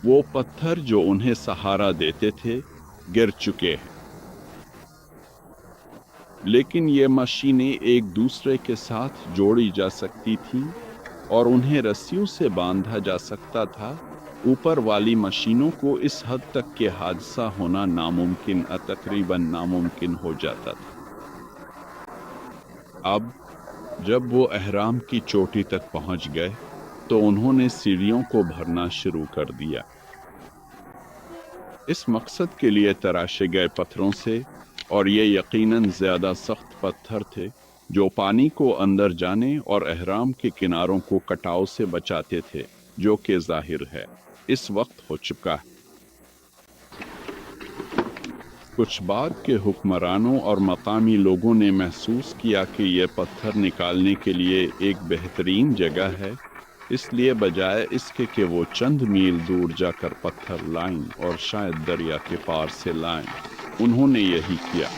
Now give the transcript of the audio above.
وہ پتھر جو انہیں سہارا دیتے تھے گر چکے ہیں، لیکن یہ مشینیں ایک دوسرے کے ساتھ جوڑی جا سکتی تھیں اور انہیں رسیوں سے باندھا جا سکتا تھا۔ اوپر والی مشینوں کو اس حد تک کہ حادثہ ہونا ناممکن تقریباً ناممکن ہو جاتا تھا۔ اب جب وہ اہرام کی چوٹی تک پہنچ گئے تو انہوں نے سیڑھیوں کو بھرنا شروع کر دیا۔ اس مقصد کے لیے تراشے گئے پتھروں سے، اور یہ یقیناً زیادہ سخت پتھر تھے جو پانی کو اندر جانے اور اہرام کے کناروں کو کٹاؤ سے بچاتے تھے، جو کہ ظاہر ہے اس وقت ہو چکا ہے۔ کچھ بعد کے حکمرانوں اور مقامی لوگوں نے محسوس کیا کہ یہ پتھر نکالنے کے لیے ایک بہترین جگہ ہے، اس لیے بجائے اس کے کہ وہ چند میل دور جا کر پتھر لائیں اور شاید دریا کے پار سے لائیں، انہوں نے یہی کیا۔